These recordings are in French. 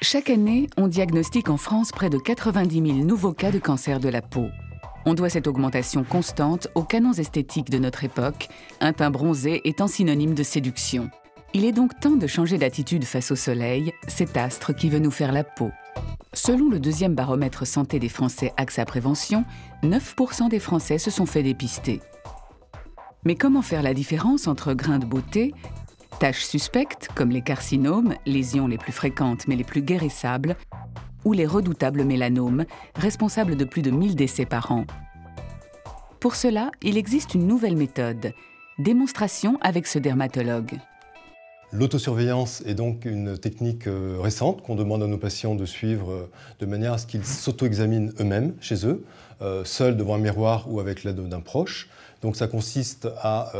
Chaque année, on diagnostique en France près de 90 000 nouveaux cas de cancer de la peau. On doit cette augmentation constante aux canons esthétiques de notre époque, un teint bronzé étant synonyme de séduction. Il est donc temps de changer d'attitude face au soleil, cet astre qui veut nous faire la peau. Selon le deuxième baromètre santé des Français AXA Prévention, 9% des Français se sont fait dépister. Mais comment faire la différence entre grains de beauté, taches suspectes comme les carcinomes, lésions les plus fréquentes mais les plus guérissables, ou les redoutables mélanomes, responsables de plus de 1000 décès par an? Pour cela, il existe une nouvelle méthode, démonstration avec ce dermatologue. L'autosurveillance est donc une technique récente qu'on demande à nos patients de suivre de manière à ce qu'ils s'auto-examinent eux-mêmes, chez eux, seuls devant un miroir ou avec l'aide d'un proche. Donc ça consiste à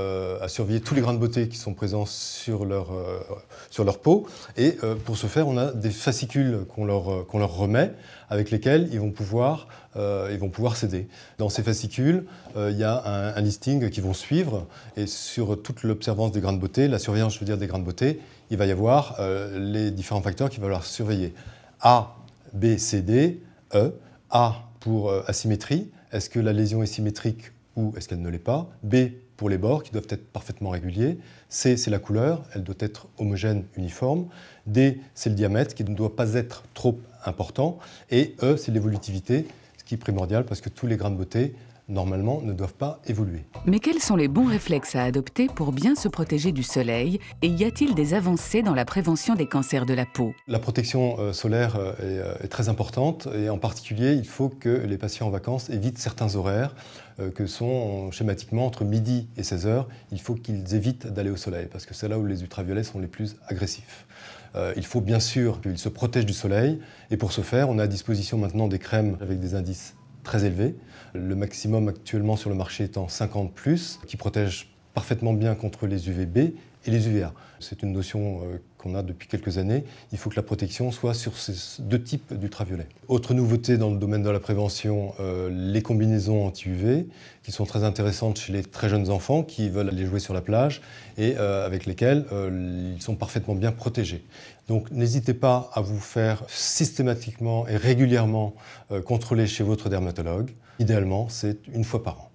surveiller tous les grains de beauté qui sont présents sur leur peau. Et pour ce faire, on a des fascicules qu'on leur remet, avec lesquels ils vont pouvoir s'aider. Dans ces fascicules, il y a un listing qu'ils vont suivre. Et sur toute l'observance des grains de beauté, la surveillance, je veux dire, des grains de beauté, il va y avoir les différents facteurs qu'il va falloir surveiller. A, B, C, D, E. A pour asymétrie. Est-ce que la lésion est symétrique ou est-ce qu'elle ne l'est pas? B pour les bords qui doivent être parfaitement réguliers. C, c'est la couleur, elle doit être homogène, uniforme. D, c'est le diamètre qui ne doit pas être trop important. Et E, c'est l'évolutivité, ce qui est primordial parce que tous les grains de beauté, normalement, ne doivent pas évoluer. Mais quels sont les bons réflexes à adopter pour bien se protéger du soleil? Et y a-t-il des avancées dans la prévention des cancers de la peau? La protection solaire est très importante et en particulier, il faut que les patients en vacances évitent certains horaires que sont schématiquement entre midi et 16 h. Il faut qu'ils évitent d'aller au soleil parce que c'est là où les ultraviolets sont les plus agressifs. Il faut bien sûr qu'ils se protègent du soleil et pour ce faire, on a à disposition maintenant des crèmes avec des indices très élevé. Le maximum actuellement sur le marché étant 50+, qui protège parfaitement bien contre les UVB et les UVA. C'est une notion qu'on a depuis quelques années. Il faut que la protection soit sur ces deux types d'ultraviolets. Autre nouveauté dans le domaine de la prévention, les combinaisons anti-UV, qui sont très intéressantes chez les très jeunes enfants qui veulent aller jouer sur la plage et avec lesquels ils sont parfaitement bien protégés. Donc n'hésitez pas à vous faire systématiquement et régulièrement contrôler chez votre dermatologue. Idéalement, c'est une fois par an.